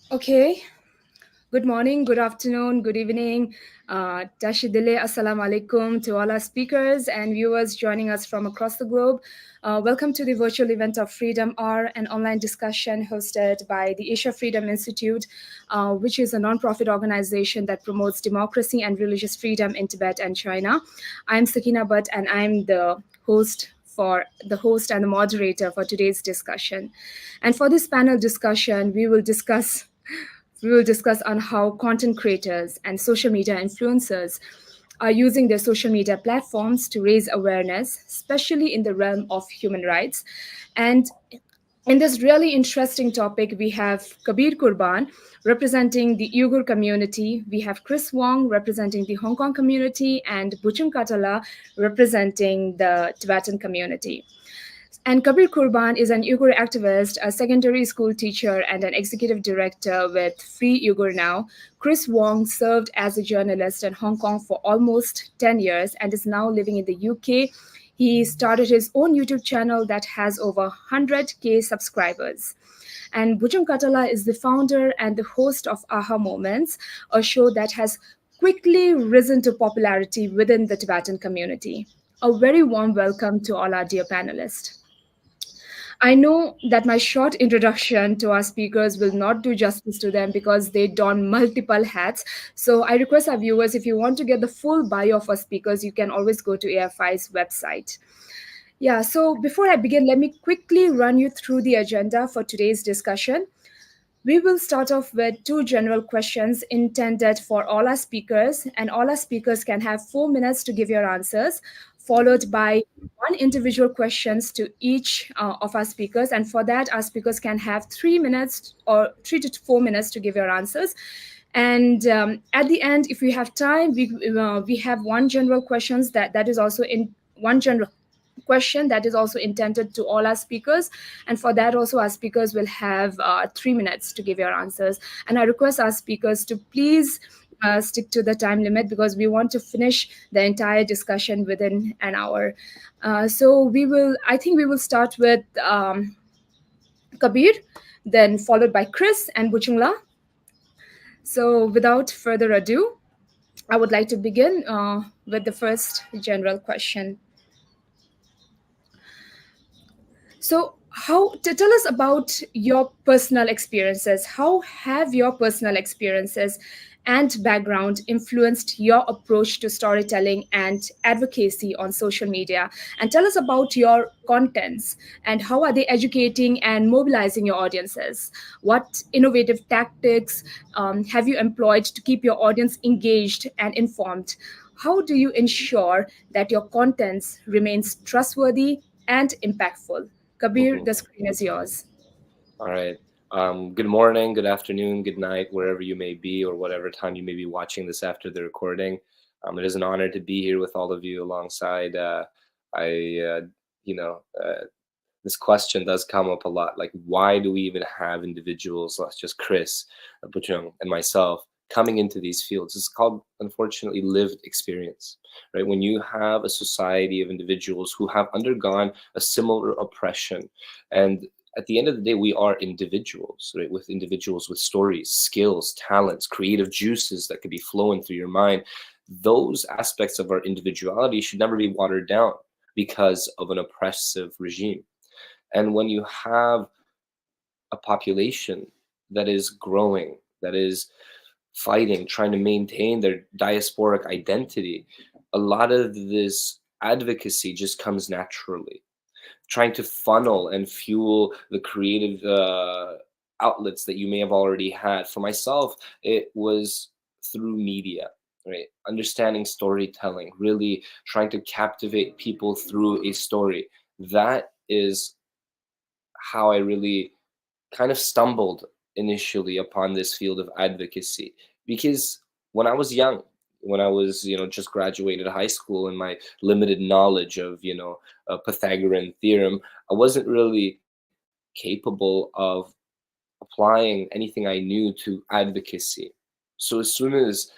Okay. Good morning, good afternoon, good evening. Tashidile, assalamu alaikum to all our speakers and viewers joining us from across the globe. Welcome to the virtual event of Freedom Hour, an online discussion hosted by the Asia Freedom Institute, which is a non-profit organization that promotes democracy and religious freedom in Tibet and China. I'm Sakina Bhatt, and I'm the host and the moderator for today's discussion. And for this panel discussion, we will discuss on how content creators and social media influencers are using their social media platforms to raise awareness, especially in the realm of human rights. And in this really interesting topic, we have Kabir Kurban representing the Uyghur community, we have Chris Wong representing the Hong Kong community, and Buchung Katala representing the Tibetan community. And Kabir Kurban is an Uyghur activist, a secondary school teacher, and an executive director with Free Uyghur Now. Chris Wong served as a journalist in Hong Kong for almost 10 years and is now living in the UK. He started his own YouTube channel that has over 100K subscribers. And Bujung Katala is the founder and the host of Aha Moments, a show that has quickly risen to popularity within the Tibetan community. A very warm welcome to all our dear panelists. I know that my short introduction to our speakers will not do justice to them because they don multiple hats. So I request our viewers, if you want to get the full bio of our speakers, you can always go to AFI's website. Yeah, so before I begin, let me quickly run you through the agenda for today's discussion. We will start off with two general questions intended for all our speakers, and all our speakers can have 4 minutes to give your answers, followed by one individual questions to each of our speakers. And for that, our speakers can have 3 minutes or 3 to 4 minutes to give your answers. And at the end, if we have time, we have one general questions that is also in one general question that is also intended to all our speakers, and for that also our speakers will have 3 minutes to give your answers. And I request our speakers to please stick to the time limit because we want to finish the entire discussion within an hour. So I think we will start with Kabir, then followed by Chris and Buchungla. So without further ado, I would like to begin with the first general question. So, tell us about your personal experiences. How have your personal experiences and background influenced your approach to storytelling and advocacy on social media? And tell us about your contents and how are they educating and mobilizing your audiences? What innovative tactics have you employed to keep your audience engaged and informed? How do you ensure that your contents remains trustworthy and impactful? Kabir, Mhm. the screen is yours. All right. Good morning, good afternoon, good night, wherever you may be, or whatever time you may be watching this after the recording. It is an honor to be here with all of you alongside. I, you know, this question does come up a lot. Like, why do we even have individuals, like just Chris, Puchung, and myself, coming into these fields? It's called, unfortunately, lived experience, right? When you have a society of individuals who have undergone a similar oppression, and at the end of the day, we are individuals, right? With individuals with stories, skills, talents, creative juices that could be flowing through your mind. Those aspects of our individuality should never be watered down because of an oppressive regime. And when you have a population that is growing, that is fighting, trying to maintain their diasporic identity, a lot of this advocacy just comes naturally. Trying to funnel and fuel the creative outlets that you may have already had. For myself, it was through media, right? Understanding storytelling, really trying to captivate people through a story. That is how I really kind of stumbled initially upon this field of advocacy. Because when I was young, when I was, just graduated high school and my limited knowledge of, a Pythagorean theorem, I wasn't really capable of applying anything I knew to advocacy. So as soon as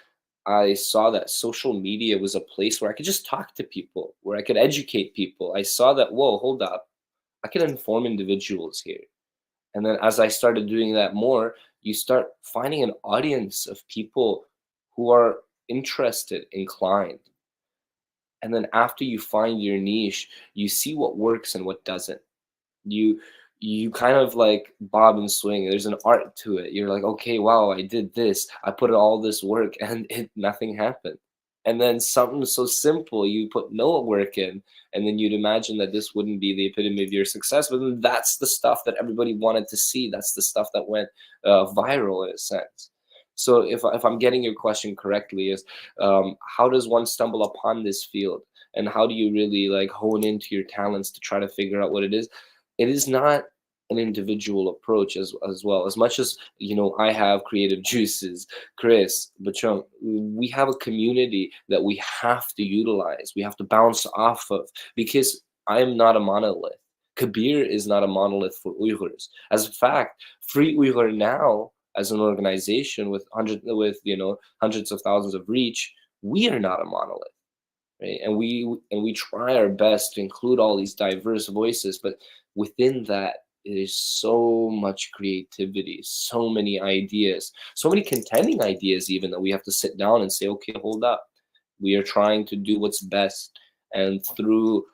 I saw that social media was a place where I could just talk to people, where I could educate people, I saw that, whoa, hold up, I can inform individuals here. And then as I started doing that more, you start finding an audience of people who are interested, inclined. And then after you find your niche, you see what works and what doesn't. You you kind of like bob and swing. There's an art to it. You're like, okay, wow, I did this. I put in all this work and nothing happened. And then something so simple, you put no work in, and then you'd imagine that this wouldn't be the epitome of your success. But then that's the stuff that everybody wanted to see. That's the stuff that went viral in a sense. So if I'm getting your question correctly, is how does one stumble upon this field, and how do you really like hone into your talents to try to figure out what it is? It is not an individual approach as well. As much as I have creative juices, Chris, Bachung, we have a community that we have to utilize. We have to bounce off of, because I am not a monolith. Kabir is not a monolith for Uyghurs. As a fact, Free Uyghur Now, as an organization with hundreds of thousands of reach, we are not a monolith. Right? And we try our best to include all these diverse voices, but within that there's so much creativity, so many ideas, so many contending ideas, even, that we have to sit down and say, okay, hold up, we are trying to do what's best. And through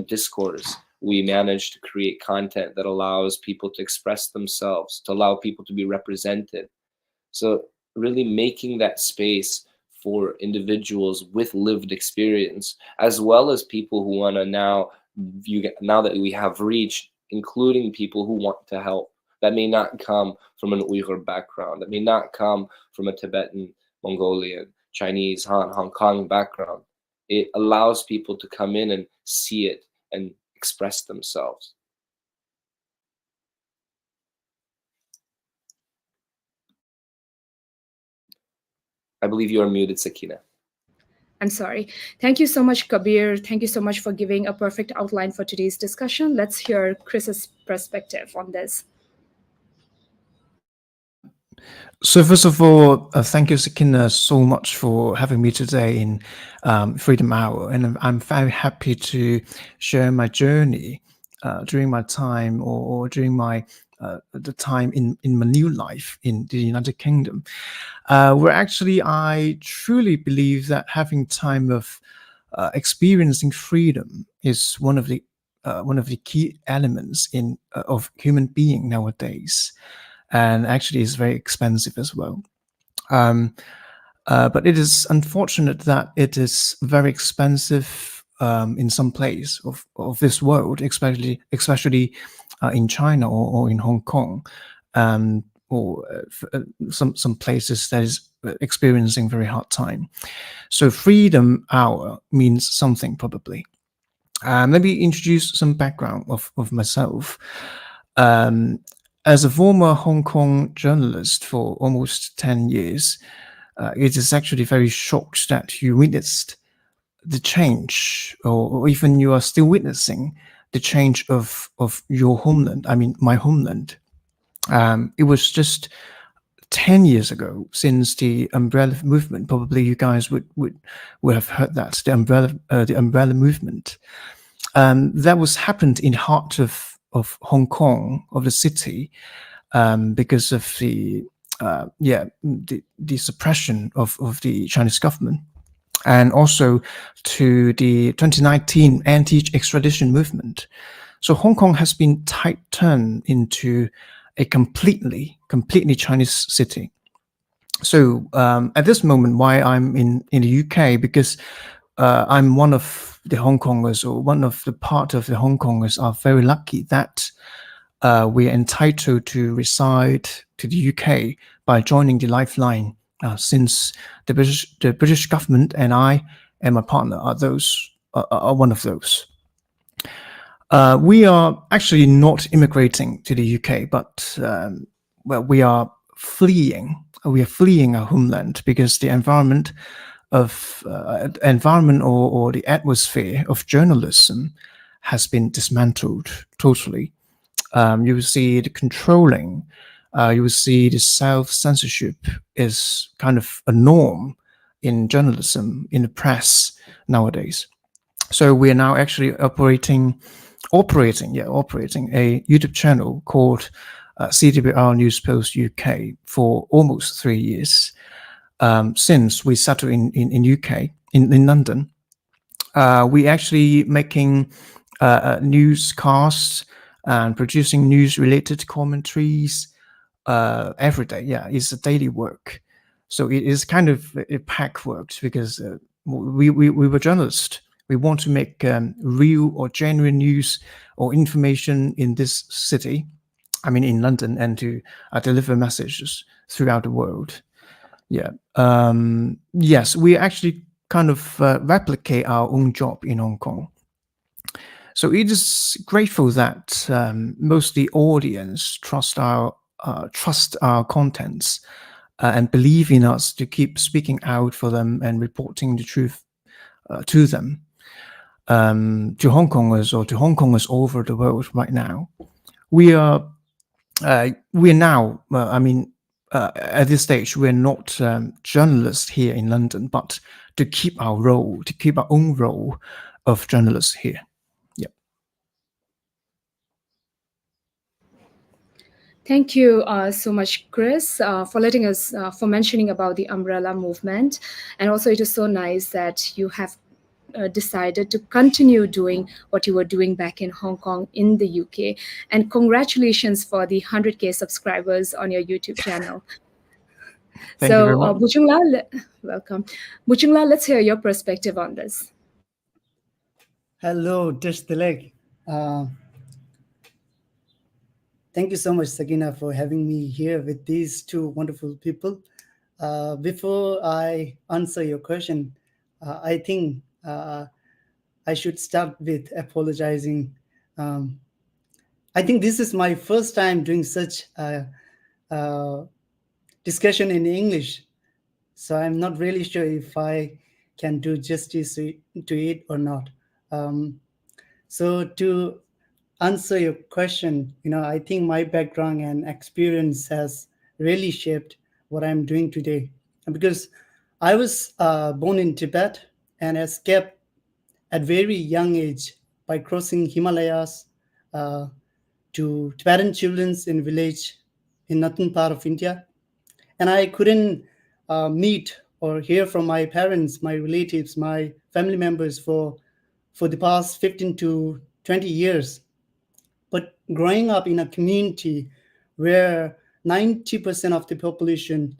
discourse, we manage to create content that allows people to express themselves, to allow people to be represented. So really making that space for individuals with lived experience, as well as people who want to now that we have reached, including people who want to help, that may not come from an Uyghur background, that may not come from a Tibetan, Mongolian, Chinese, Han, Hong Kong background. It allows people to come in and see it and express themselves. I believe you are muted, Sakina. I'm sorry. Thank you so much, Kabir. Thank you so much for giving a perfect outline for today's discussion. Let's hear Chris's perspective on this. So first of all, thank you, Sakina, so much for having me today in Freedom Hour. And I'm very happy to share my journey during my time or during my the time in my new life in the United Kingdom, where actually I truly believe that having time of experiencing freedom is one of the key elements of human being nowadays, and actually is very expensive as well. But it is unfortunate that it is very expensive in some place of this world, especially in China or in Hong Kong, or some places that is experiencing very hard time. So Freedom Hour means something, probably. Let me introduce some background of myself. As a former Hong Kong journalist for almost 10 years, it is actually very shocked that you witnessed the change, or even you are still witnessing the change of your homeland. I mean, my homeland. It was just 10 years ago since the umbrella movement. Probably you guys would have heard that, the umbrella movement. That was happened in heart of Hong Kong, of the city, because of the suppression of the Chinese government, and also to the 2019 anti-extradition movement. So Hong Kong has been turned into a completely Chinese city. So at this moment, why I'm in the UK, because I'm one of the Hong Kongers, or one of the part of the Hong Kongers are very lucky that we are entitled to reside to the UK by joining the Lifeline, since the British government and I and my partner are one of those. We are actually not immigrating to the UK, but we are fleeing. We are fleeing our homeland because the environment or the atmosphere of journalism has been dismantled totally. You will see the controlling. You will see the self-censorship is kind of a norm in journalism, in the press nowadays. So we are now actually operating a YouTube channel called CWR News Post UK for almost 3 years since we settled in UK, in London. We actually making newscasts and producing news-related commentaries every day. Yeah, it's a daily work. So it is kind of a pack work because we were journalists. We want to make real or genuine news or information in this city, I mean in London, and to deliver messages throughout the world. Yeah. Yes, we actually kind of replicate our own job in Hong Kong. So it is grateful that most of the audience trust our contents and believe in us to keep speaking out for them and reporting the truth to them, to Hong Kongers or to Hong Kongers all over the world right now. We are now, at this stage, we're not journalists here in London, but to keep our own role of journalists here. Thank you so much, Chris, for letting us, for mentioning about the umbrella movement. And also it is so nice that you have decided to continue doing what you were doing back in Hong Kong in the UK. And congratulations for the 100K subscribers on your YouTube channel. Thank you very much. Bu Chung La, welcome. Bu Chung La, let's hear your perspective on this. Hello, Tish Tilak. Thank you so much, Sakina, for having me here with these two wonderful people. Before I answer your question, I think I should start with apologizing. I think this is my first time doing such discussion in English, so I'm not really sure if I can do justice to it or not. So to answer your question, I think my background and experience has really shaped what I'm doing today. Because I was born in Tibet and escaped at very young age by crossing Himalayas to Tibetan children in village in northern part of India. And I couldn't meet or hear from my parents, my relatives, my family members for the past 15 to 20 years. But growing up in a community where 90% of the population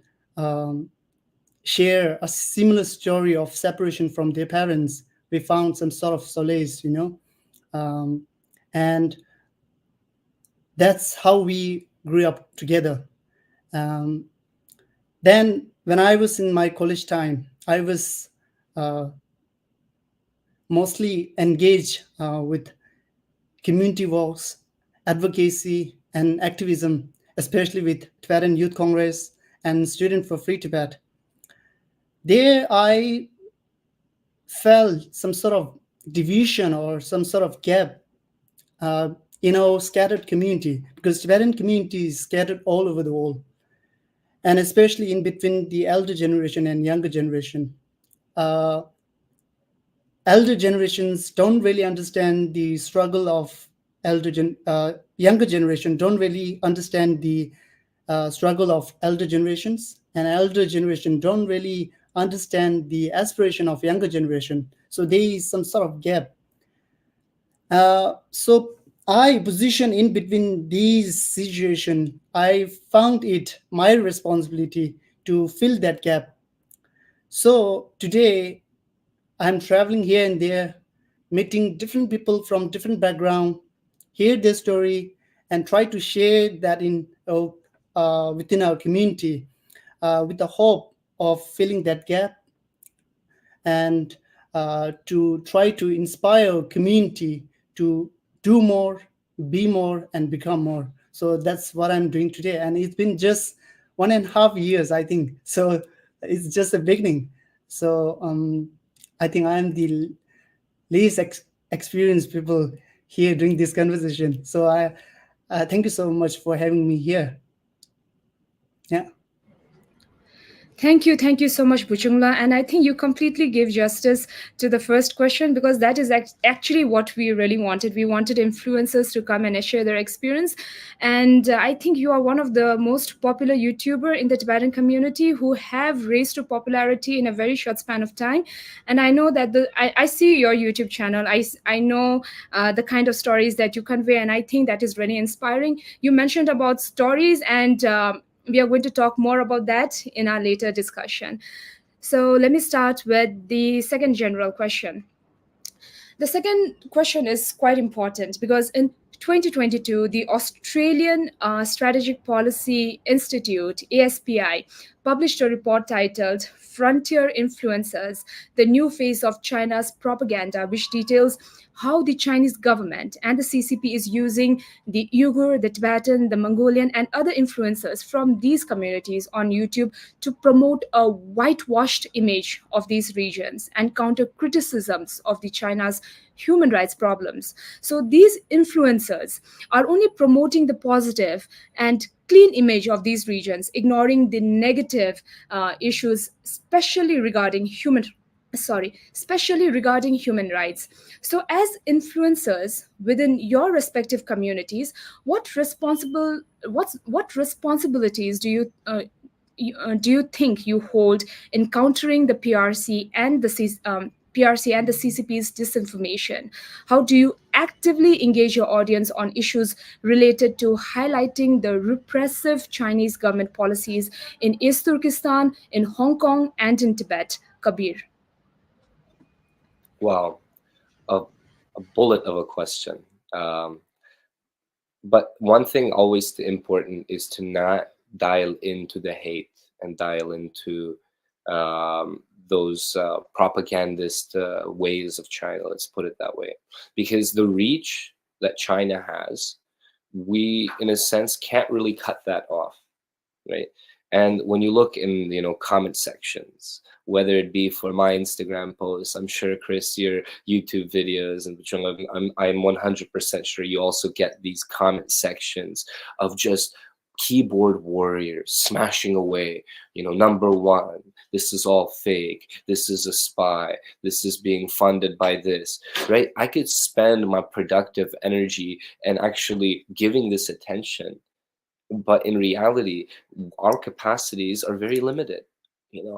share a similar story of separation from their parents, we found some sort of solace, and that's how we grew up together. Then when I was in my college time, I was mostly engaged with community works, advocacy, and activism, especially with Tibetan Youth Congress and Student for Free Tibet. There I felt some sort of division or some sort of gap in our scattered community, because Tibetan community is scattered all over the world, and especially in between the elder generation and younger generation. Elder generations don't really understand the struggle of younger generation, don't really understand the struggle of elder generations, and elder generation don't really understand the aspiration of younger generation. So there is some sort of gap. So I position in between these situations. I found it my responsibility to fill that gap. So today I'm traveling here and there, meeting different people from different background, hear their story, and try to share that in within our community with the hope of filling that gap and to try to inspire our community to do more, be more, and become more. So that's what I'm doing today. And it's been just 1.5 years, I think. So it's just a beginning. So I think I'm the least experienced people here during this conversation. So I thank you so much for having me here. Yeah. Thank you so much, Buchungla. And I think you completely gave justice to the first question, because that is actually what we really wanted. We wanted influencers to come and share their experience. And I think you are one of the most popular YouTuber in the Tibetan community who have raised to popularity in a very short span of time. And I know that I see your YouTube channel. I know the kind of stories that you convey, and I think that is really inspiring. You mentioned about stories, and we are going to talk more about that in our later discussion. So let me start with the second general question. The second question is quite important because in 2022, the Australian Strategic Policy Institute, ASPI, published a report titled Frontier Influencers, the New Face of China's Propaganda, which details how the Chinese government and the CCP is using the Uyghur, the Tibetan, the Mongolian, and other influencers from these communities on YouTube to promote a whitewashed image of these regions and counter criticisms of the China's human rights problems. So these influencers are only promoting the positive and clean image of these regions, ignoring the negative issues, especially regarding human rights. So as influencers within your respective communities, what responsibilities do you think you hold in countering the PRC and the CCP's disinformation? How do you actively engage your audience on issues related to highlighting the repressive Chinese government policies in East Turkestan, in Hong Kong, and in Tibet? Kabir. Wow, a bullet of a question. But one thing always important is to not dial into the hate and dial into those propagandist ways of China. Let's put it that way, because the reach that China has, we in a sense can't really cut that off, right? And when you look in comment sections, whether it be for my Instagram posts, I'm sure Chris, your YouTube videos, and I'm 100% sure you also get these comment sections of just keyboard warriors smashing away, number one, this is all fake, this is a spy, this is being funded by this, right? I could spend my productive energy and actually giving this attention, but in reality our capacities are very limited.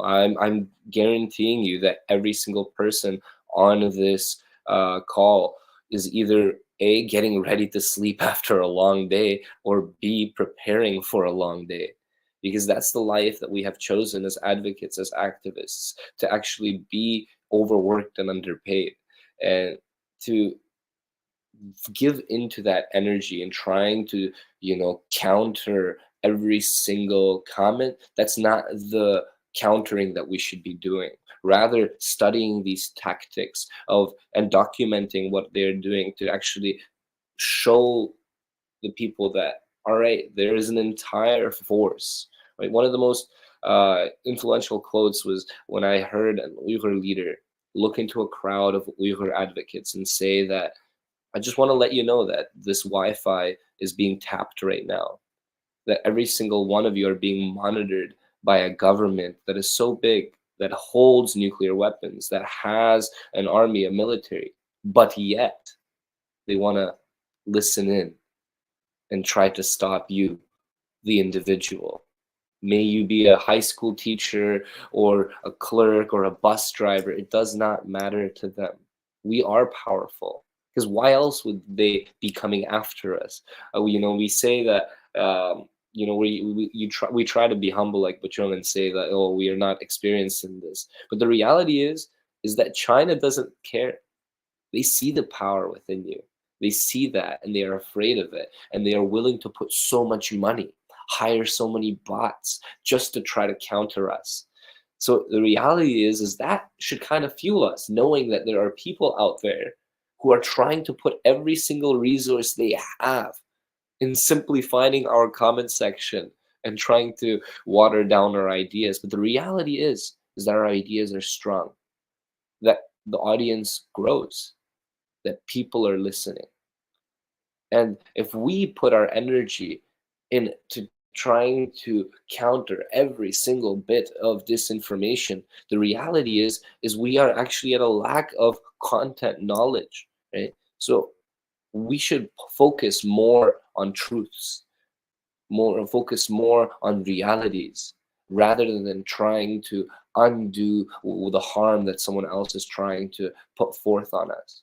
I'm guaranteeing you that every single person on this call is either A, getting ready to sleep after a long day, or B, preparing for a long day, because that's the life that we have chosen as advocates, as activists, to actually be overworked and underpaid, and to give into that energy and trying to counter every single comment. That's not the countering that we should be doing. Rather, studying these tactics of and documenting what they're doing to actually show the people that, all right, there is an entire force, right? One of the most influential quotes was when I heard an Uyghur leader look into a crowd of Uyghur advocates and say that, I just want to let you know that this Wi-Fi is being tapped right now, that every single one of you are being monitored by a government that is so big, that holds nuclear weapons, that has an army, a military, but yet they want to listen in and try to stop you, the individual. May you be a high school teacher or a clerk or a bus driver, it does not matter to them. We are powerful, because why else would they be coming after us? We say that we try to be humble like Bachung and say that, oh, we are not experiencing this, but the reality is that China doesn't care. They see the power within you, they see that, and they are afraid of it, and they are willing to put so much money, hire so many bots just to try to counter us. So the reality is that should kind of fuel us, knowing that there are people out there who are trying to put every single resource they have in simply finding our comment section and trying to water down our ideas. But the reality is that our ideas are strong, that the audience grows, that people are listening. And if we put our energy into trying to counter every single bit of disinformation. The reality is we are actually at a lack of content knowledge, right? So we should focus more on truths, focus more on realities, rather than trying to undo the harm that someone else is trying to put forth on us.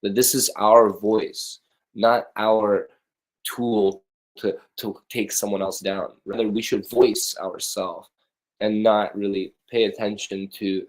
That this is our voice, not our tool to take someone else down. Rather, we should voice ourselves and not really pay attention to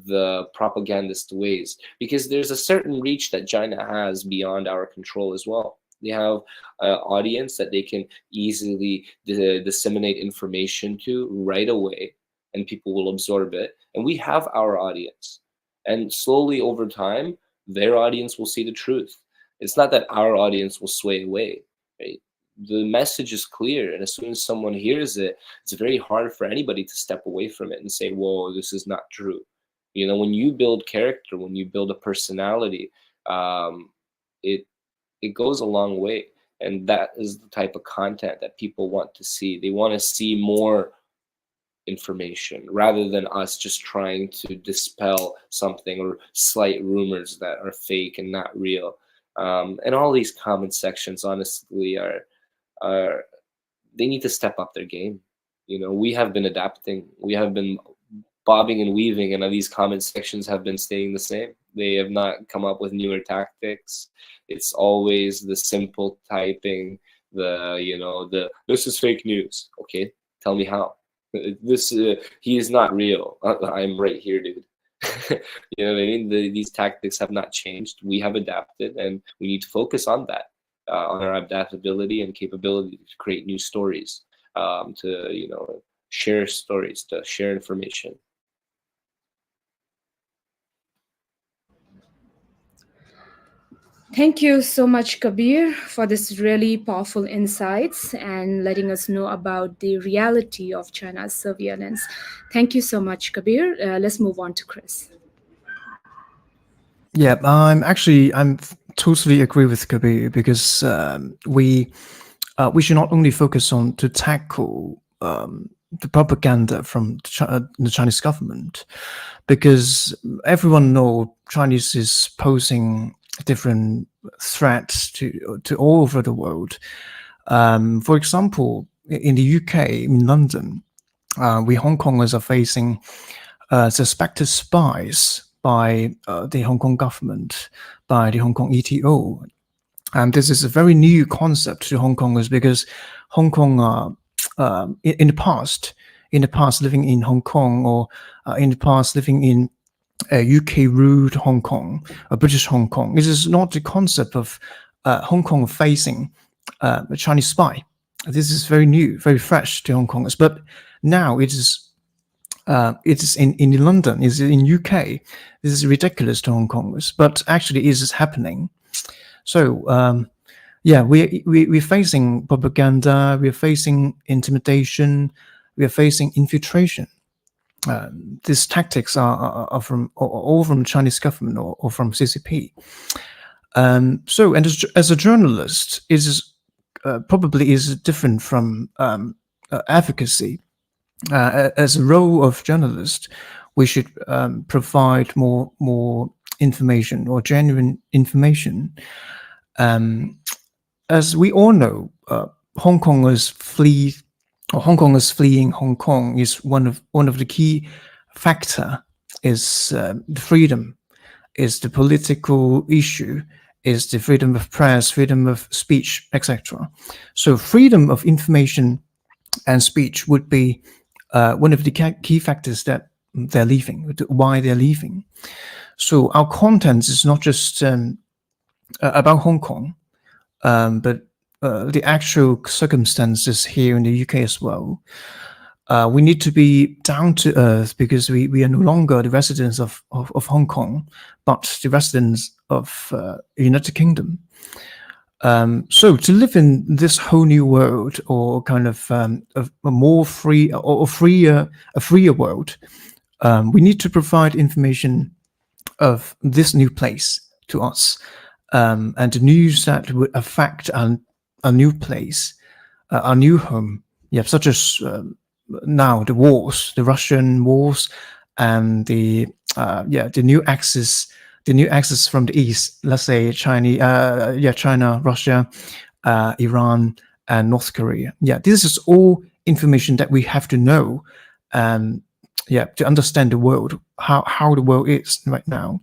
the propagandist ways, because there's a certain reach that China has beyond our control as well. They have an audience that they can easily disseminate information to right away, and people will absorb it. And we have our audience, and slowly over time, their audience will see the truth. It's not that our audience will sway away, right? The message is clear, and as soon as someone hears it, it's very hard for anybody to step away from it and say, whoa, this is not true. You know, when you build character, when you build a personality, it goes a long way. And that is the type of content that people want to see. They want to see more information rather than us just trying to dispel something or slight rumors that are fake and not real. And all these comment sections, honestly, they need to step up their game. You know, we have been adapting. We have been bobbing and weaving, and these comment sections have been staying the same. They have not come up with newer tactics. It's always the simple typing, this is fake news. Okay, tell me how. He is not real. I'm right here, dude. You know what I mean? These tactics have not changed. We have adapted, and we need to focus on that, on our adaptability and capability to create new stories, to share stories, to share information. Thank you so much, Kabir, for this really powerful insights and letting us know about the reality of China's surveillance. Thank you so much, Kabir. Let's move on to Chris. Yeah, I'm totally agree with Kabir, because we should not only focus on to tackle the propaganda from the Chinese government, because everyone know Chinese is posing different threats to all over the world. For example, in the UK, in London, we Hong Kongers are facing suspected spies by the Hong Kong government, by the Hong Kong ETO. And this is a very new concept to Hong Kongers, because Hong Kong in the past living in Hong Kong, or in the past living in UK ruled Hong Kong, British Hong Kong, it is not the concept of Hong Kong facing a Chinese spy. This is very new, very fresh to Hong Kongers. But now it is in London, is in UK. This is ridiculous to Hong Kongers, but actually it is happening. So we're facing propaganda, we're facing intimidation, we're facing infiltration. These tactics are all from Chinese government or from CCP. So, and as a journalist, is probably is different from advocacy. As a role of journalist, we should provide more information, or genuine information. As we all know, Hong Kongers fleeing Hong Kong is one of the key factor. Is the freedom, is the political issue, is the freedom of press, freedom of speech, etc. So freedom of information and speech would be one of the key factors that they're leaving, why they're leaving. So our content is not just about Hong Kong, but the actual circumstances here in the UK as well. We need to be down to earth, because we are no longer the residents of Hong Kong, but the residents of United Kingdom. So to live in this whole new world, or kind of a more free or freer world, we need to provide information of this new place to us, and the news that would affect our new place, our new home, yeah, such as now the wars, the Russian wars, and the new axis from the east. Let's say China, Russia, Iran, and North Korea. Yeah, this is all information that we have to know, to understand the world, how the world is right now.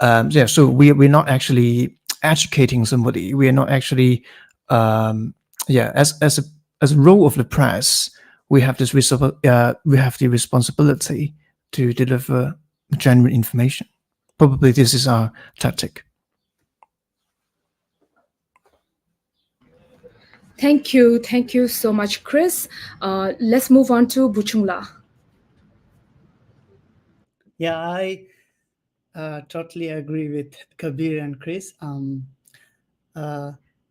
So we're not actually educating somebody. We are not actually, as a role of the press, we have the responsibility to deliver genuine information. Probably this is our tactic. Thank you so much, Chris. Let's move on to Buchungla. Yeah, I totally agree with Kabir and Chris.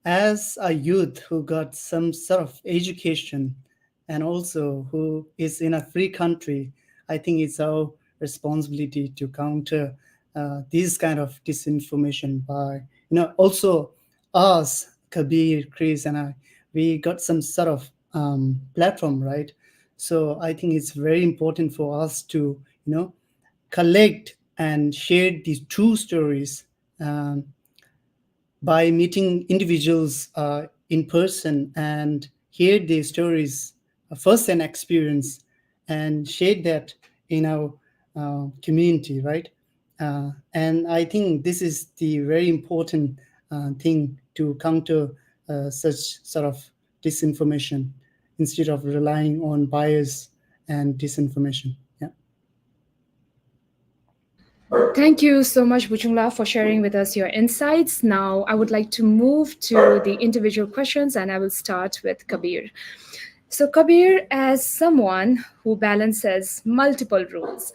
As a youth who got some sort of education and also who is in a free country, I think it's our responsibility to counter this kind of disinformation by, also us, Kabir, Chris, and I, we got some sort of platform, right? So I think it's very important for us to, collect and share these true stories by meeting individuals in person and hear their stories, first-hand experience, and share that in our community, right? And I think this is the very important thing to counter such sort of disinformation instead of relying on bias and disinformation. Yeah. Thank you so much, Buchungla, for sharing with us your insights. Now, I would like to move to the individual questions, and I will start with Kabir. So, Kabir, as someone who balances multiple roles,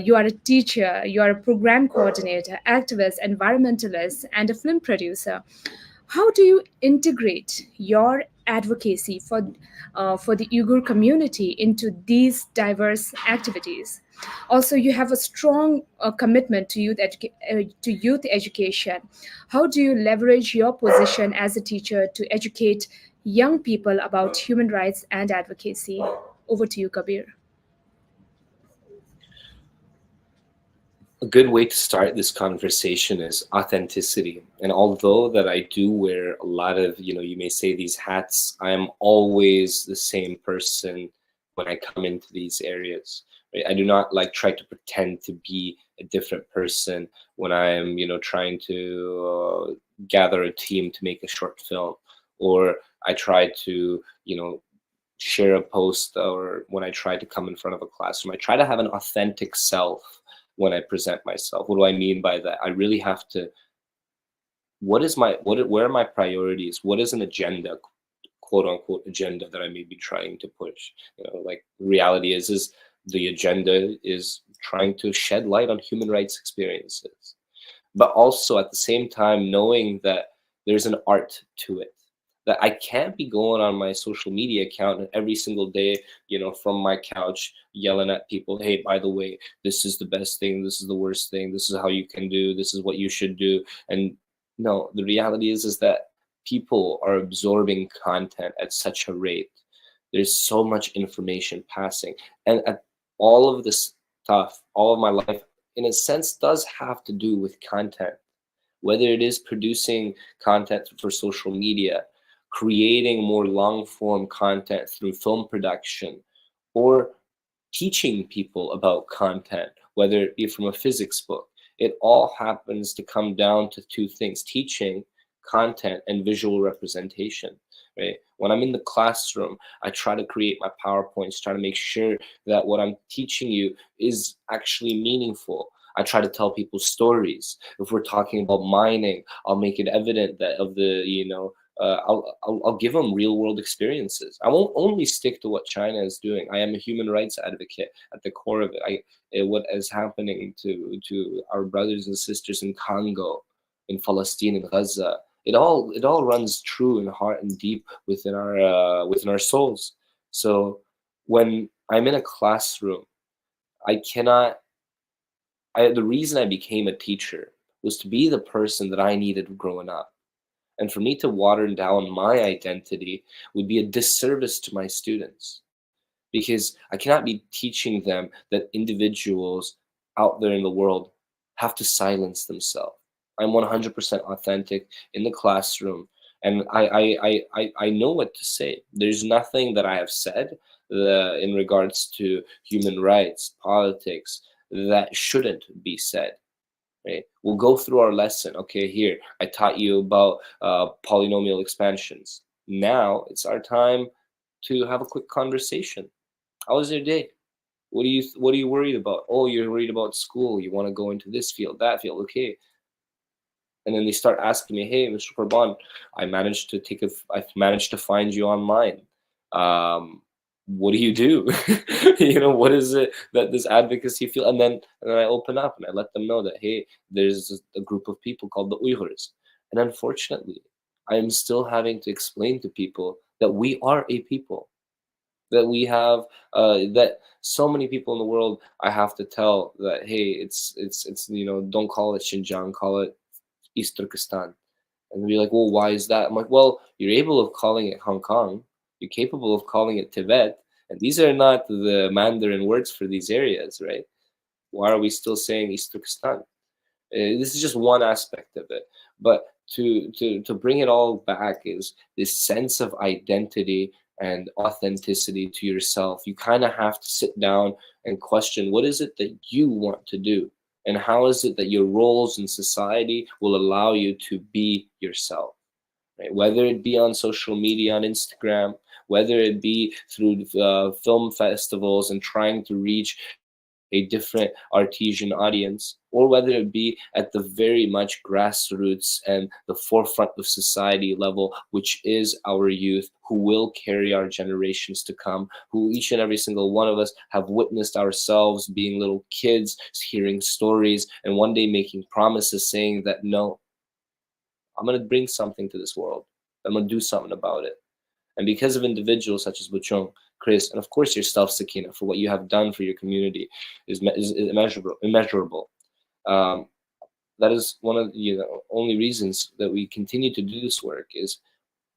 you are a teacher, you are a program coordinator, activist, environmentalist, and a film producer. How do you integrate your advocacy for the Uyghur community into these diverse activities? Also, you have a strong commitment to youth education. How do you leverage your position as a teacher to educate young people about human rights and advocacy? Over to you, Kabir. A good way to start this conversation is authenticity. And although that I do wear a lot of, you may say these hats, I am always the same person when I come into these areas. Right? I do not try to pretend to be a different person when I am, trying to gather a team to make a short film, or I try to, share a post, or when I try to come in front of a classroom. I try to have an authentic self when I present myself. What do I mean by that? I really have to, where are my priorities? What is an agenda, quote unquote agenda, that I may be trying to push? Reality is the agenda is trying to shed light on human rights experiences, but also at the same time knowing that there's an art to it, that I can't be going on my social media account every single day, from my couch yelling at people, hey, by the way, this is the best thing, this is the worst thing, this is how you can do, this is what you should do. And no, the reality is that people are absorbing content at such a rate. There's so much information passing. And all of this stuff, all of my life, in a sense, does have to do with content. Whether it is producing content for social media, creating more long-form content through film production, or teaching people about content, whether it be from a physics book, it all happens to come down to two things: teaching, content, and visual representation. Right? When I'm in the classroom, I try to create my PowerPoints, try to make sure that what I'm teaching you is actually meaningful. I try to tell people stories. If we're talking about mining, I'll make it evident that I'll give them real world experiences. I won't only stick to what China is doing. I am a human rights advocate at the core of it. What is happening to our brothers and sisters in Congo, in Palestine, in Gaza, it all runs true in heart and deep within our souls. So when I'm in a classroom, the reason I became a teacher was to be the person that I needed growing up. And for me to water down my identity would be a disservice to my students, because I cannot be teaching them that individuals out there in the world have to silence themselves. I'm 100% authentic in the classroom, and I know what to say. There's nothing that I have said in regards to human rights, politics, that shouldn't be said. Right? We'll go through our lesson. Okay, here I taught you about polynomial expansions. Now it's our time to have a quick conversation. How was your day? What are you worried about? Oh, you're worried about school. You want to go into this field, that field. Okay. And then they start asking me, hey, Mr. Qurban, I managed to find you online. What do you do? What is it that this advocacy feel? And then I open up and I let them know that, hey, there's a group of people called the Uyghurs. And unfortunately, I am still having to explain to people that we are a people, that we have that so many people in the world, I have to tell that, hey, it's don't call it Xinjiang, call it East Turkestan. And they'll be like, well, why is that? I'm like, well, you're able of calling it Hong Kong, you're capable of calling it Tibet, and these are not the Mandarin words for these areas, right? Why are we still saying East Turkestan? This is just one aspect of it, but to bring it all back is this sense of identity and authenticity to yourself. You kind of have to sit down and question, what is it that you want to do? And how is it that your roles in society will allow you to be yourself? Right? Whether it be on social media, on Instagram, whether it be through film festivals and trying to reach a different artesian audience, or whether it be at the very much grassroots and the forefront of society level, which is our youth, who will carry our generations to come, who each and every single one of us have witnessed ourselves being little kids, hearing stories, and one day making promises saying that, no, I'm going to bring something to this world. I'm going to do something about it. And because of individuals such as Buchung, Chris, and of course yourself, Sakina, for what you have done for your community is immeasurable. That is one of the only reasons that we continue to do this work, is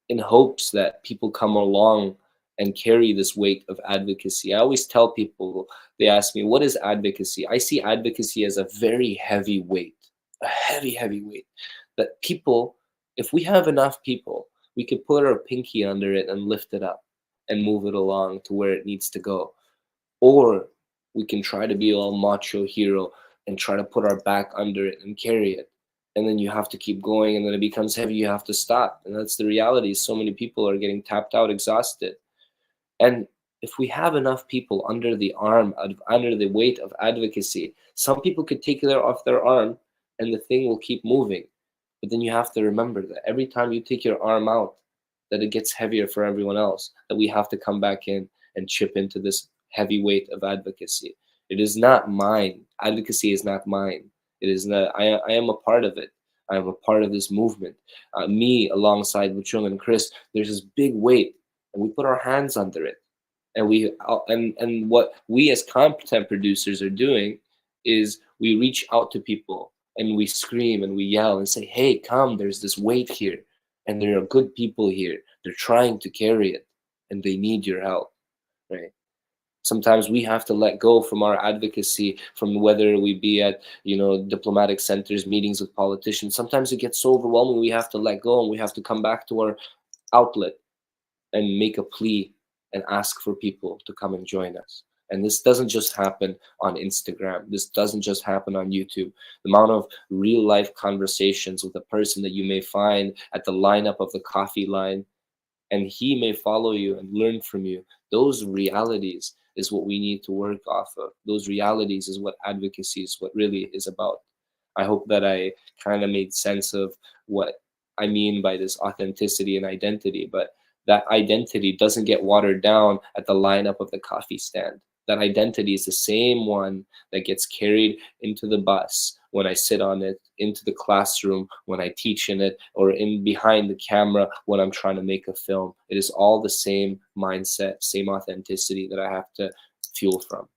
in hopes that people come along and carry this weight of advocacy. I always tell people, they ask me, what is advocacy? I see advocacy as a very heavy weight, a heavy weight, that people, if we have enough people, we could put our pinky under it and lift it up and move it along to where it needs to go. Or we can try to be a little macho hero and try to put our back under it and carry it. And then you have to keep going, and then it becomes heavy, you have to stop. And that's the reality. So many people are getting tapped out, exhausted. And if we have enough people under the weight of advocacy, some people could take it off their arm and the thing will keep moving. But then you have to remember that every time you take your arm out, that it gets heavier for everyone else, that we have to come back in and chip into this heavy weight of advocacy. It is not mine. Advocacy is not mine. It is not. I am a part of it. I am a part of this movement. Me, alongside Buchung and Chris, there's this big weight, and we put our hands under it. And and what we as content producers are doing is we reach out to people and we scream and we yell and say, hey, come, there's this weight here, and there are good people here. They're trying to carry it, and they need your help, right? Sometimes we have to let go from our advocacy, from whether we be at diplomatic centers, meetings with politicians. Sometimes it gets so overwhelming, we have to let go, and we have to come back to our outlet and make a plea and ask for people to come and join us. And this doesn't just happen on Instagram. This doesn't just happen on YouTube. The amount of real life conversations with a person that you may find at the lineup of the coffee line, and he may follow you and learn from you. Those realities is what we need to work off of. Those realities is what advocacy is, what really is about. I hope that I kind of made sense of what I mean by this authenticity and identity, but that identity doesn't get watered down at the lineup of the coffee stand. That identity is the same one that gets carried into the bus when I sit on it, into the classroom when I teach in it, or in behind the camera when I'm trying to make a film. It is all the same mindset, same authenticity that I have to fuel from.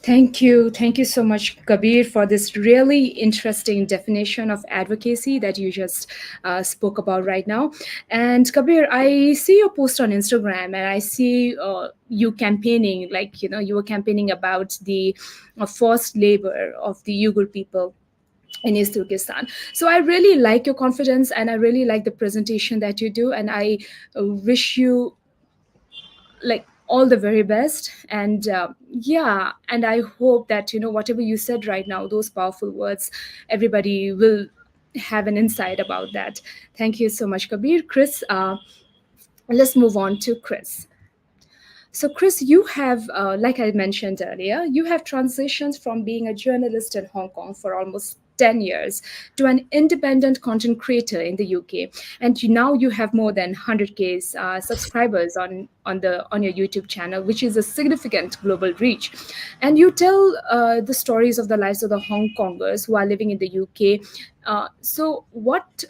Thank you. Thank you so much, Kabir, for this really interesting definition of advocacy that you just spoke about right now. And Kabir, I see your post on Instagram and I see you campaigning, like, you were campaigning about the forced labor of the Uyghur people in East Turkestan. So I really like your confidence and I really like the presentation that you do. And I wish you like all the very best. And yeah, and I hope that whatever you said right now, those powerful words, everybody will have an insight about that. Thank you so much, Kabir. Chris, let's move on to Chris. So, Chris, you have, like I mentioned earlier, you have transitioned from being a journalist in Hong Kong for almost 10 years to an independent content creator in the UK. And now you have more than 100K subscribers on your YouTube channel, which is a significant global reach. And you tell the stories of the lives of the Hong Kongers who are living in the UK. So what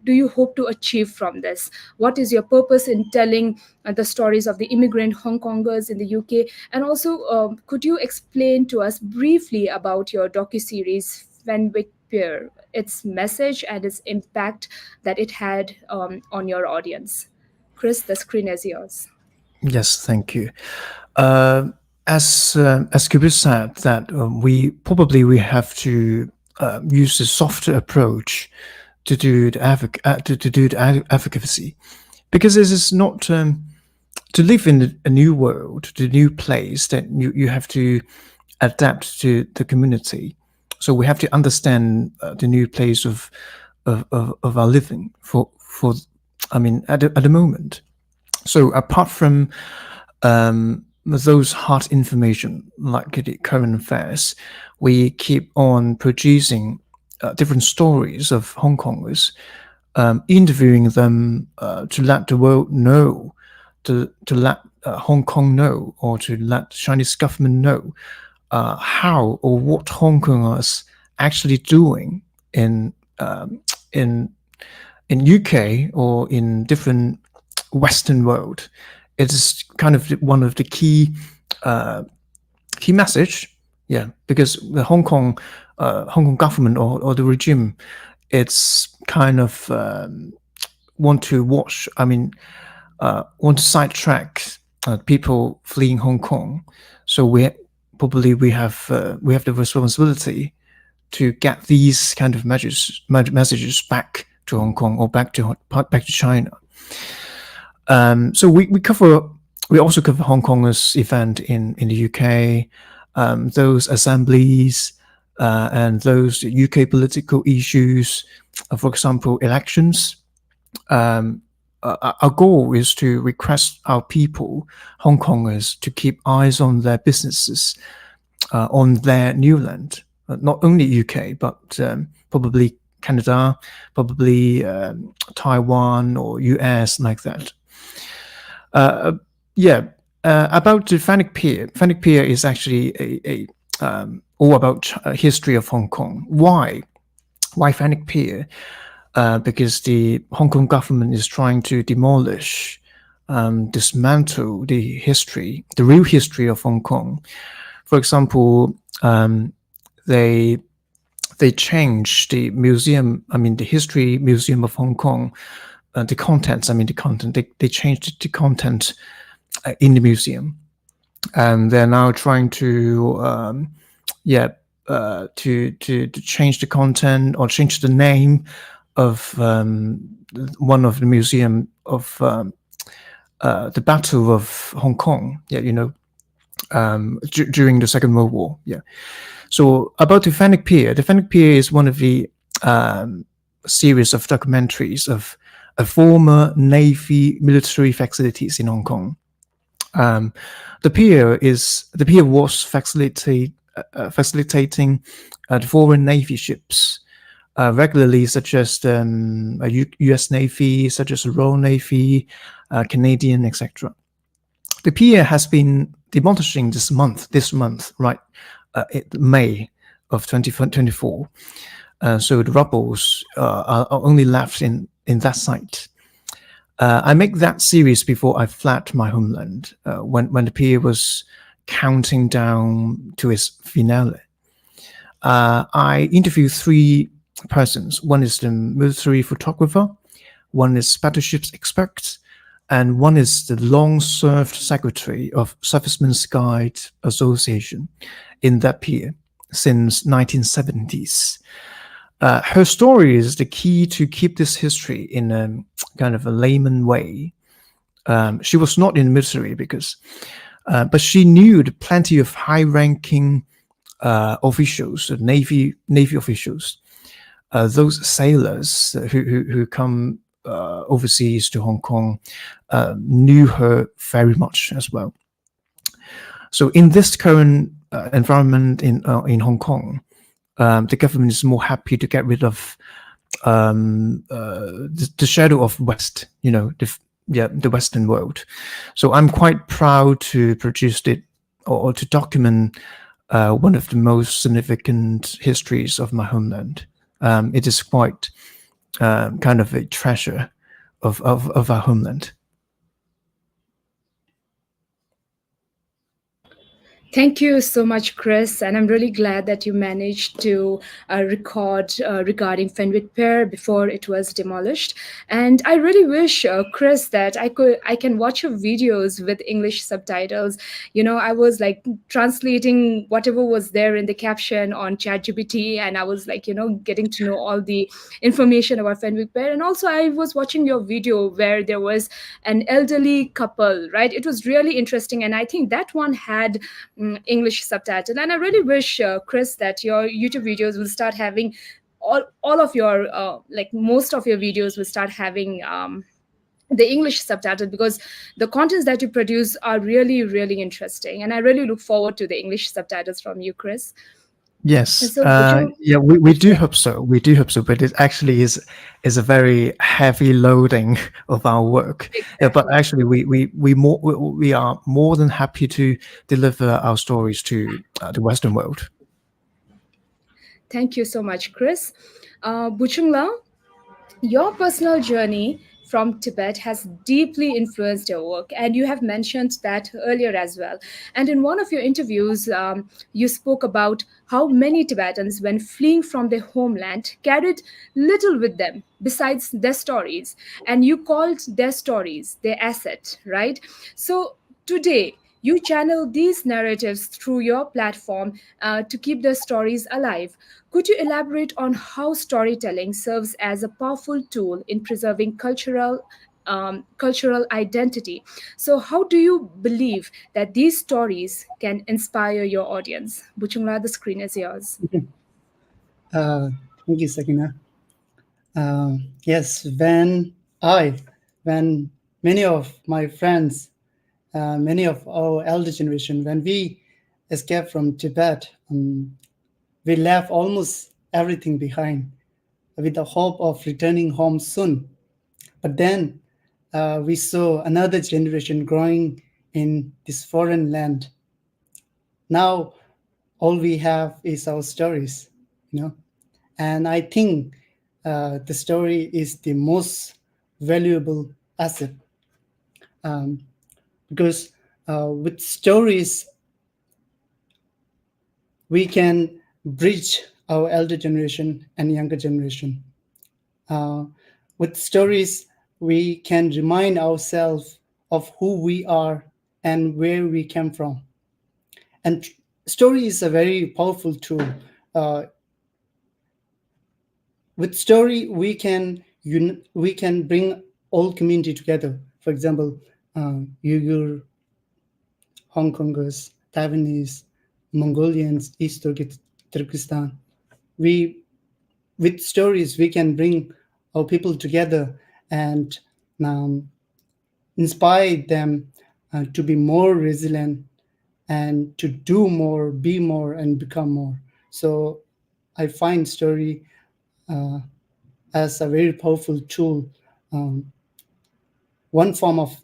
do you hope to achieve from this? What is your purpose in telling the stories of the immigrant Hong Kongers in the UK? And also, could you explain to us briefly about your docuseries, Fenwick Pier, its message and its impact that it had on your audience? Chris, the screen is yours. Yes, thank you. As Kabir said, that we have to use a softer approach to do the advocacy, because this is not to live in a new world, the new place, that you have to adapt to the community. So we have to understand the new place of our living for at the moment. So apart from those hard information like the current affairs, we keep on producing different stories of Hong Kongers, interviewing them to let the world know, to let Hong Kong know, or to let the Chinese government know how or what Hong Kongers actually doing in UK or in different Western world. It is kind of one of the key message, because the Hong Kong government or the regime, it's kind of want to sidetrack people fleeing Hong Kong. So we have the responsibility to get these kind of messages back to Hong Kong or back to China. So we also cover Hong Kong's event in the UK, those assemblies and those UK political issues, for example, elections. Our goal is to request our people, Hong Kongers, to keep eyes on their businesses on their new land, not only UK, but probably Canada, probably Taiwan or US, like that. About the Fenwick Pier. Fenwick Pier is actually all about history of Hong Kong. Why Fenwick Pier? Because the Hong Kong government is trying to demolish, dismantle the real history of Hong Kong. For example, they changed the museum, the History Museum of Hong Kong, the contents, they changed the content in the museum. And they're now trying to change the content or change the name of one of the museum of the Battle of Hong Kong. During the Second World War. So about the Fenwick Pier. The Fenwick Pier is one of the series of documentaries of a former Navy military facilities in Hong Kong. The pier was facilitating the foreign Navy ships regularly, such as the U.S. Navy, such as the Royal Navy, Canadian, etc. The pier has been demolishing this month, right, May of 2024. So the rubbles are only left in that site. I make that series before I fled my homeland, when the pier was counting down to its finale. I interviewed 3 persons. One is the military photographer, one is battleships expert, and one is the long-served secretary of Servicemen's Guide Association in that year since 1970s. Her story is the key to keep this history in a kind of a layman way. She was not in the military but she knew plenty of high-ranking officials, Navy officials, those sailors who come overseas to Hong Kong knew her very much as well. So in this current environment in Hong Kong, the government is more happy to get rid of the shadow of West, the Western world. So I'm quite proud to produce it or to document one of the most significant histories of my homeland. It is quite kind of a treasure of our homeland. Thank you so much, Chris. And I'm really glad that you managed to record regarding Fenwick Pier before it was demolished. And I really wish, Chris, that I can watch your videos with English subtitles. I was like translating whatever was there in the caption on ChatGPT, and I was like, getting to know all the information about Fenwick Pier. And also I was watching your video where there was an elderly couple, right? It was really interesting. And I think that one had English subtitle, and I really wish, Chris, that your YouTube videos will start having all of your most of your videos will start having the English subtitle, because the contents that you produce are really, really interesting, and I really look forward to the English subtitles from you, Chris. Yes, So yeah, we do hope so. We do hope so, but it actually is a very heavy loading of our work. Yeah, but actually, we are more than happy to deliver our stories to the Western world. Thank you so much, Chris. Buchung Lau, your personal journey from Tibet has deeply influenced your work, and you have mentioned that earlier as well. And in one of your interviews, you spoke about how many Tibetans, when fleeing from their homeland, carried little with them besides their stories, and you called their stories their asset, right? So today, you channel these narratives through your platform to keep the stories alive. Could you elaborate on how storytelling serves as a powerful tool in preserving cultural identity? So, how do you believe that these stories can inspire your audience? Buchungla, the screen is yours. Thank you, Sakina. Yes, when many of my friends, many of our elder generation, when we escaped from Tibet, we left almost everything behind with the hope of returning home soon. But then we saw another generation growing in this foreign land. Now, all we have is our stories, and I think the story is the most valuable asset, because with stories, we can bridge our elder generation and younger generation. With stories, we can remind ourselves of who we are and where we came from. And story is a very powerful tool. With story, we can bring all community together. For example, Uyghur, Hong Kongers, Taiwanese, Mongolians, East Turkestan. With stories, we can bring our people together and inspire them to be more resilient and to do more, be more, and become more. So I find story as a very powerful tool, one form of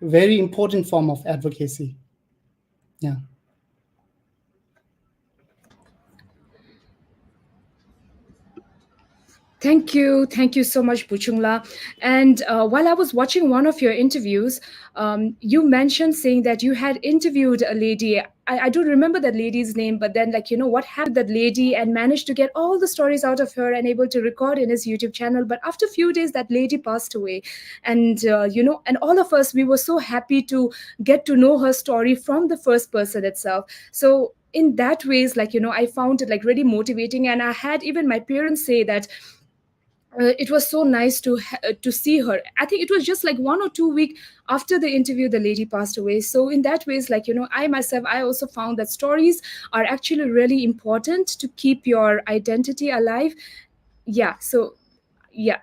very important form of advocacy. Yeah. Thank you so much, Buchungla. And while I was watching one of your interviews, you mentioned saying that you had interviewed a lady. I don't remember that lady's name, but then, like, what happened to that lady, and managed to get all the stories out of her and able to record in his YouTube channel. But after a few days, that lady passed away, and and all of us, we were so happy to get to know her story from the first person itself. So in that ways, like, I found it like really motivating, and I had even my parents say that it was so nice to see her. I think it was just like 1 or 2 weeks after the interview the lady passed away. So in that ways, like, I myself, I also found that stories are actually really important to keep your identity alive. Yeah. So yeah,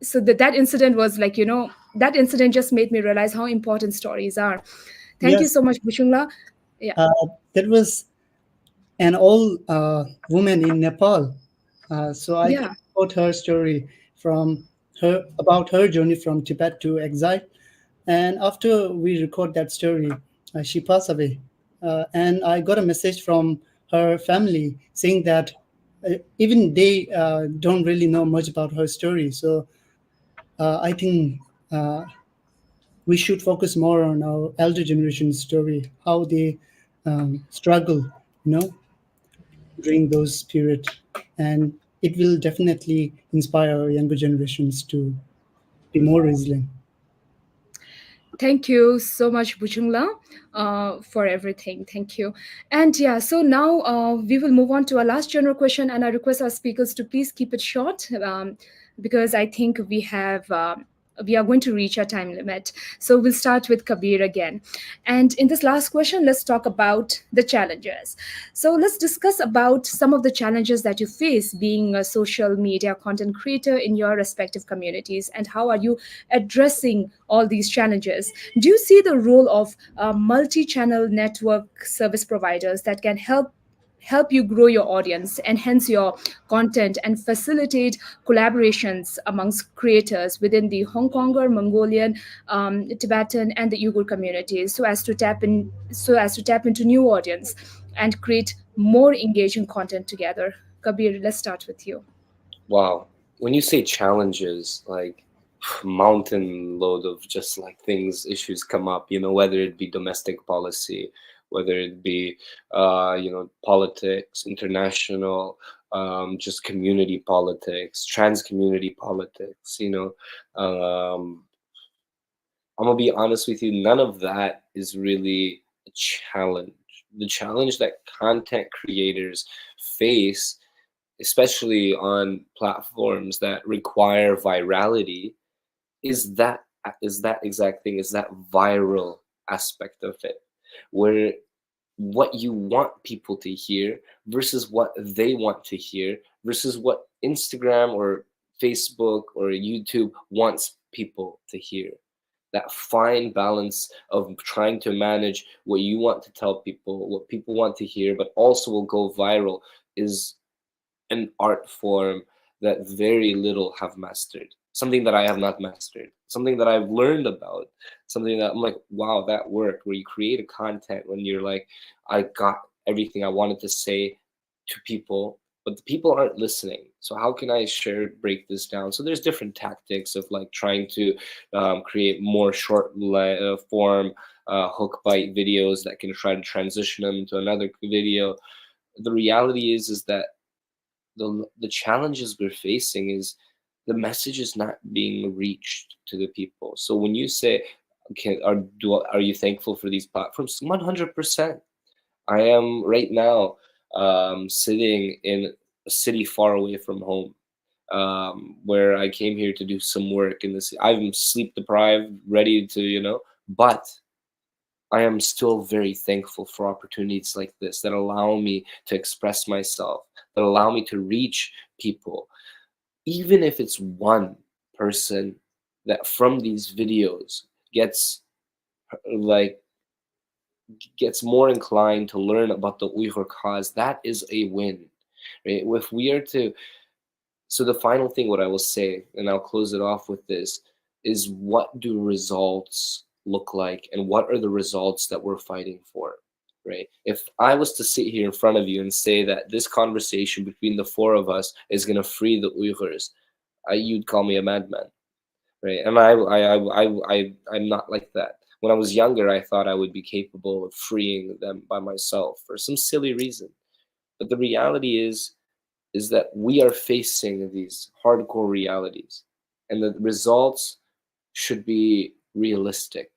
so that incident was like, that incident just made me realize how important stories are. Thank you Yes, so much, Bushungla. Yeah. that was an old woman in Nepal. So I Yeah. talked about her story from her about her journey from Tibet to exile. And after we record that story, she passed away. And I got a message from her family saying that even they don't really know much about her story. So I think we should focus more on our elder generation story, how they struggle, during those period, and it will definitely inspire our younger generations to be more resilient. Thank you so much, Bujungla, for everything. Thank you. And yeah, so now we will move on to our last general question, and I request our speakers to please keep it short, because I think we are going to reach our time limit. So we'll start with Kabir again. And in this last question, let's talk about the challenges. So let's discuss about some of the challenges that you face being a social media content creator in your respective communities, and how are you addressing all these challenges. Do you see the role of multi-channel network service providers that can help you grow your audience, enhance your content, and facilitate collaborations amongst creators within the Hong Konger, Mongolian, Tibetan, and the Uyghur communities, so as to tap into new audience and create more engaging content together? Kabir, let's start with you. Wow. When you say challenges, like mountain load of just like things, issues come up, whether it be domestic policy, whether it be, politics, international, just community politics, trans community politics, I'm gonna be honest with you, none of that is really a challenge. The challenge that content creators face, especially on platforms that require virality, is that exact thing, is that viral aspect of it, where what you want people to hear versus what they want to hear versus what Instagram or Facebook or YouTube wants people to hear. That fine balance of trying to manage what you want to tell people, what people want to hear, but also will go viral, is an art form that very little have mastered. Something that I have not mastered, something that I've learned about, something that I'm like, wow, that work where you create a content when you're like, I got everything I wanted to say to people, but the people aren't listening. So how can I break this down? So there's different tactics of like trying to create more short form hook bite videos that can try to transition them into another video. The reality is that the challenges we're facing is the message is not being reached to the people. So when you say, okay, are you thankful for these platforms? 100%. I am right now sitting in a city far away from home, where I came here to do some work in this. I'm sleep deprived, ready to, but I am still very thankful for opportunities like this that allow me to express myself, that allow me to reach people, even if it's one person that from these videos gets like gets more inclined to learn about the Uyghur cause. That is a win, right? If we are to, so the final thing, what I will say, and I'll close it off with this, is what do results look like, and what are the results that we're fighting for, right? If I was to sit here in front of you and say that this conversation between the four of us is going to free the Uyghurs, you'd call me a madman, right? And I'm not like that. When I was younger, I thought I would be capable of freeing them by myself for some silly reason. But the reality is that we are facing these hardcore realities, and the results should be realistic.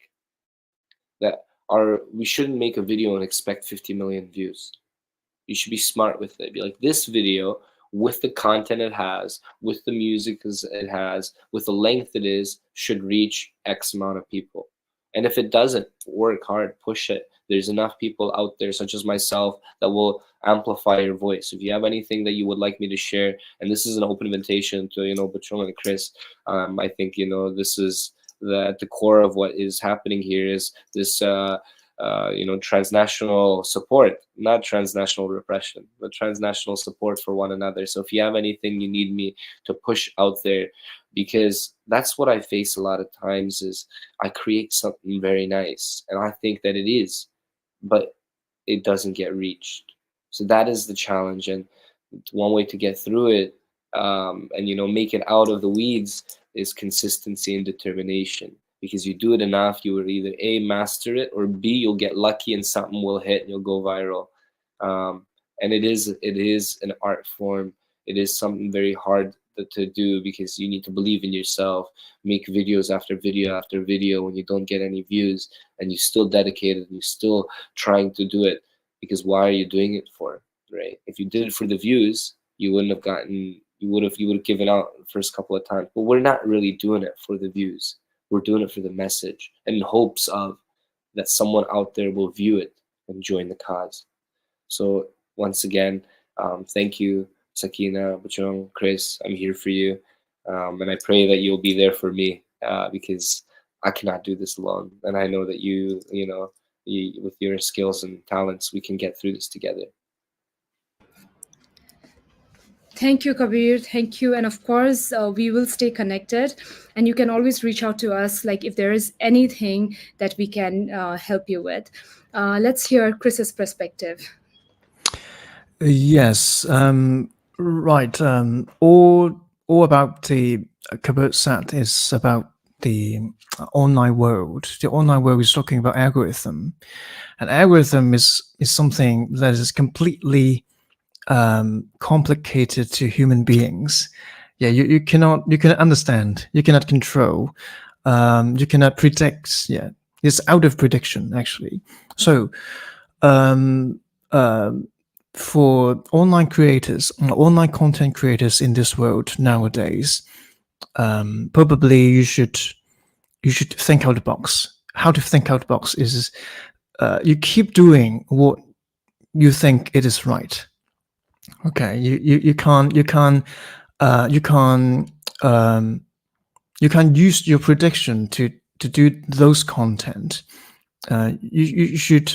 That we shouldn't make a video and expect 50 million views. You should be smart with it. Be like, this video, with the content it has, with the music it has, with the length it is, should reach X amount of people. And if it doesn't, work hard, push it. There's enough people out there, such as myself, that will amplify your voice. If you have anything that you would like me to share, and this is an open invitation to, Bachung and Chris, I think, this is at the core of what is happening here is this, transnational support, not transnational repression, but transnational support for one another. So if you have anything you need me to push out there, because that's what I face a lot of times, is I create something very nice and I think that it is, but it doesn't get reached. So that is the challenge, and one way to get through it, and make it out of the weeds, is consistency and determination. Because you do it enough, you will either A, master it, or B, you'll get lucky and something will hit and you'll go viral. And it is an art form. It is something very hard to do, because you need to believe in yourself, make videos after video after video when you don't get any views, and you're still dedicated and you're still trying to do it. Because why are you doing it for, right? If you did it for the views, you wouldn't have gotten, you would have given out the first couple of times. But we're not really doing it for the views. We're doing it for the message, and in hopes of that someone out there will view it and join the cause. So once again, thank you, Sakina, Bachung, Chris. I'm here for you, and I pray that you'll be there for me, because I cannot do this alone. And I know that you with your skills and talents, we can get through this together. Thank you, Kabir. Thank you. And of course, we will stay connected, and you can always reach out to us, like if there is anything that we can help you with. Let's hear Chris's perspective. Yes, right. All about the Kabir said is about the online world. The online world is talking about algorithm, and algorithm is something that is completely complicated to human beings. Yeah, you cannot understand, you cannot control, you cannot predict. Yeah, it's out of prediction actually. So for online creators, online content creators in this world nowadays, probably you should think out the box. How to think out the box is you keep doing what you think it is right. Okay, you can't use your prediction to do those content. You should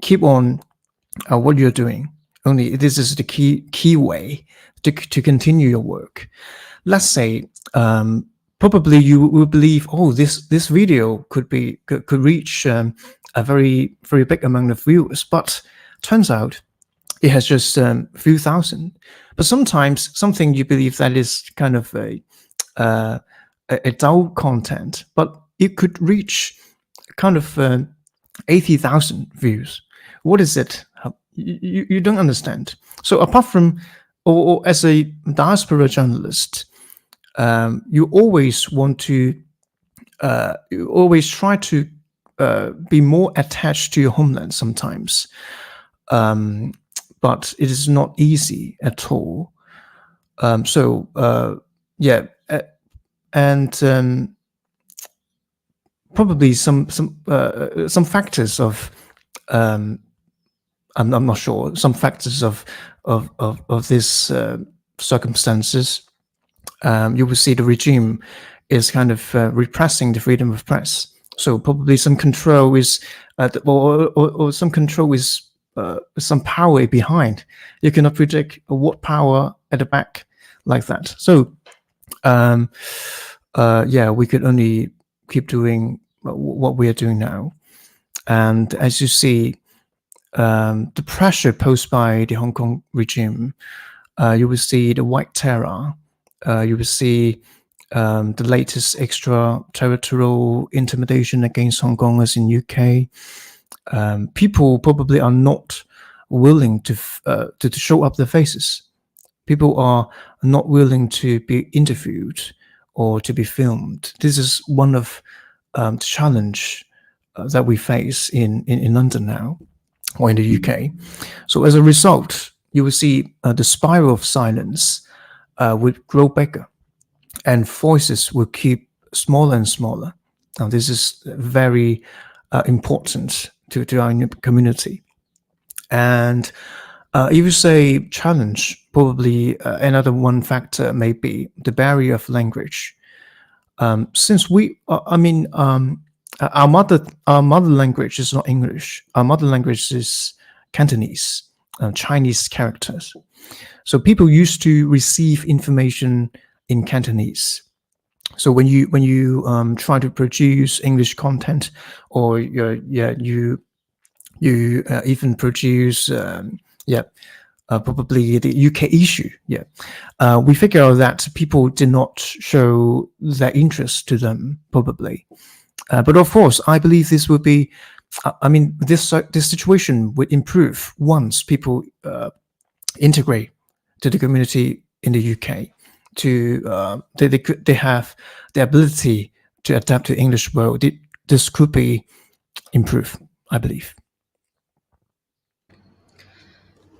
keep on what you're doing. Only this is the key way to continue your work. Let's say probably you will believe, oh, this video could reach a very big amount of viewers, but turns out it has just a few thousand. But sometimes something you believe that is kind of a dull content, but it could reach kind of 80,000 views. What is it? You don't understand. So apart from, or as a diaspora journalist, you always want to, you always try to be more attached to your homeland sometimes. But it is not easy at all. Yeah, and probably some factors of I'm not sure, some factors of this circumstances. You will see the regime is kind of repressing the freedom of press. So probably some control is, or some control is. Some power behind. You cannot predict what power at the back like that. So yeah, we could only keep doing what we are doing now. And as you see, the pressure posed by the Hong Kong regime, you will see the white terror You will see the latest extraterritorial intimidation against Hong Kongers in UK. People probably are not willing to show up their faces. People are not willing to be interviewed or to be filmed. This is one of the challenge that we face in London now, or in the UK. So as a result, you will see the spiral of silence would grow bigger, and voices will keep smaller and smaller. Now, this is very important to our community. And if you say challenge, probably another one factor may be the barrier of language. Since our mother language is not English. Our mother language is Cantonese, Chinese characters. So people used to receive information in Cantonese. So when you try to produce English content, or you even produce probably the UK issue, we figure out that people did not show their interest to them, probably. But of course, I believe this would be, this situation would improve once people integrate to the community in the UK. They have the ability to adapt to the English world. This could be improved, I believe.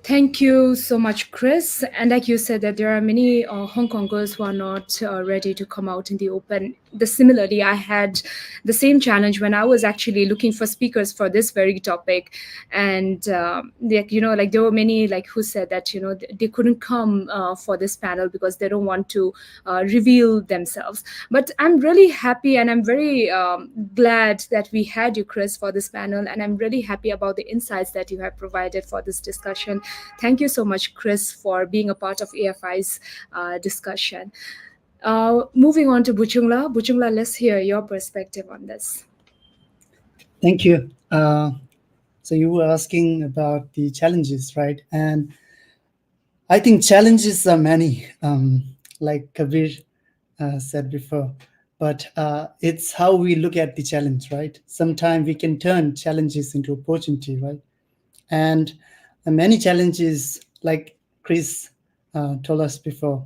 Thank you so much, Chris. And like you said, that there are many Hong Kongers who are not ready to come out in the open. Similarly, I had the same challenge when I was actually looking for speakers for this very topic. And, there were many who said that, they couldn't come for this panel because they don't want to reveal themselves. But I'm really happy, and I'm very glad that we had you, Chris, for this panel. And I'm really happy about the insights that you have provided for this discussion. Thank you so much, Chris, for being a part of AFI's discussion. Moving on to Buchungla. Buchungla, let's hear your perspective on this. Thank you. So you were asking about the challenges, right? And I think challenges are many, like Kabir said before, but it's how we look at the challenge, right? Sometimes we can turn challenges into opportunity, right? And many challenges, like Chris told us before.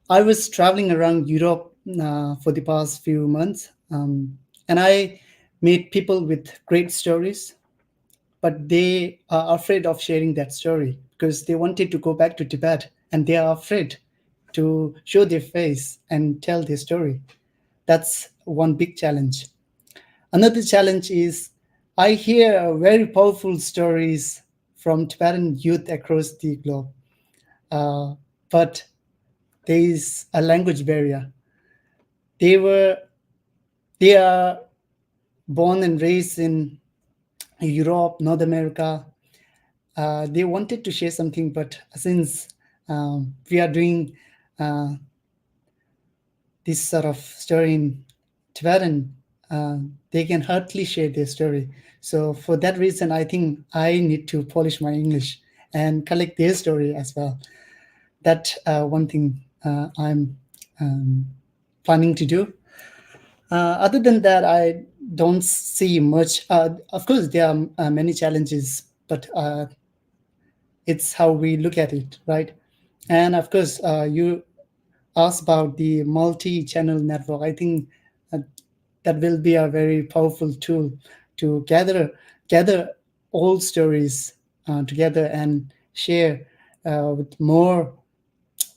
I was traveling around Europe for the past few months, and I met people with great stories, but they are afraid of sharing that story because they wanted to go back to Tibet, and they are afraid to show their face and tell their story. That's one big challenge. Another challenge is I hear very powerful stories from Tibetan youth across the globe, but there is a language barrier. They are born and raised in Europe, North America. They wanted to share something, but since we are doing this sort of story in Tibetan, they can hardly share their story. So for that reason, I think I need to polish my English and collect their story as well. That one thing I'm planning to do. Other than that, I don't see much. Of course, there are many challenges, but it's how we look at it, right? And of course, you asked about the multi-channel network. I think that will be a very powerful tool to gather all stories together and share with more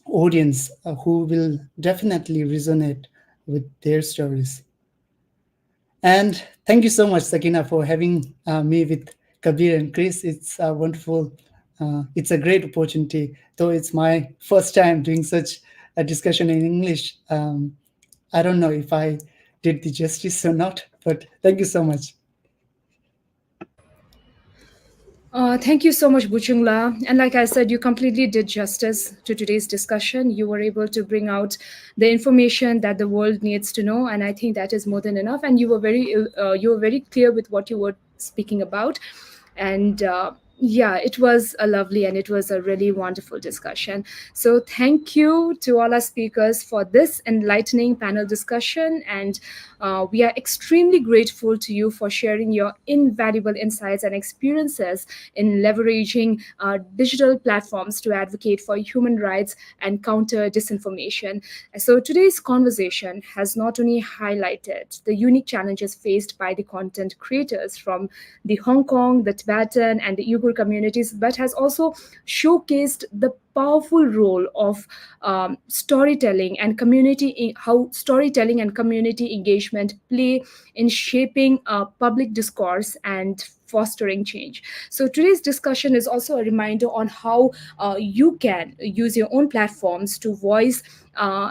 audience who will definitely resonate with their stories. And thank you so much, Sakina, for having me with Kabir and Chris. It's a wonderful, it's a great opportunity, though it's my first time doing such a discussion in English. I don't know if I did the justice or not, but thank you so much. Thank you so much, Buchungla. And like I said, you completely did justice to today's discussion. You were able to bring out the information that the world needs to know, and I think that is more than enough. And you were very clear with what you were speaking about. And Yeah, it was a lovely and it was a really wonderful discussion. So, thank you to all our speakers for this enlightening panel discussion. And we are extremely grateful to you for sharing your invaluable insights and experiences in leveraging digital platforms to advocate for human rights and counter disinformation. So, today's conversation has not only highlighted the unique challenges faced by the content creators from the Hong Kong, the Tibetan, and the Uyghur communities, but has also showcased the powerful role of storytelling and how storytelling and community engagement play in shaping public discourse and fostering change. So today's discussion is also a reminder on how you can use your own platforms uh,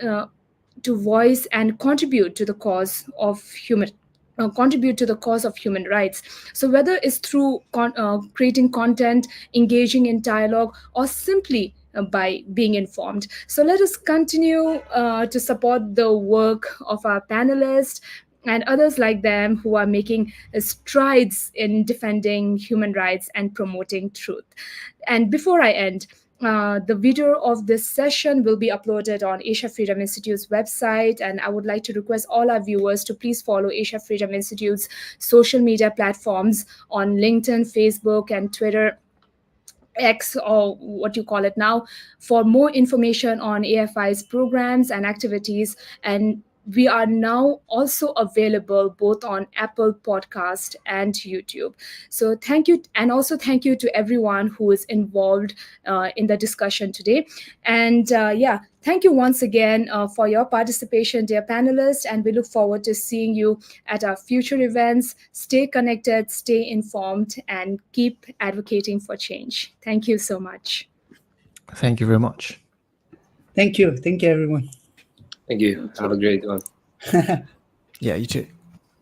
uh, to voice and contribute to the cause of human rights. So whether it's through creating content, engaging in dialogue, or simply by being informed. So let us continue to support the work of our panelists and others like them who are making strides in defending human rights and promoting truth. And before I end, the video of this session will be uploaded on Asia Freedom Institute's website, and I would like to request all our viewers to please follow Asia Freedom Institute's social media platforms on LinkedIn, Facebook, and Twitter, X, or what you call it now, for more information on AFI's programs and activities. And we are now also available both on Apple Podcast and YouTube. So thank you, and also thank you to everyone who is involved in the discussion today. And thank you once again for your participation, dear panelists, and we look forward to seeing you at our future events. Stay connected, stay informed, and keep advocating for change. Thank you so much. Thank you very much. Thank you everyone. Thank you. Have a great one. Yeah, you too.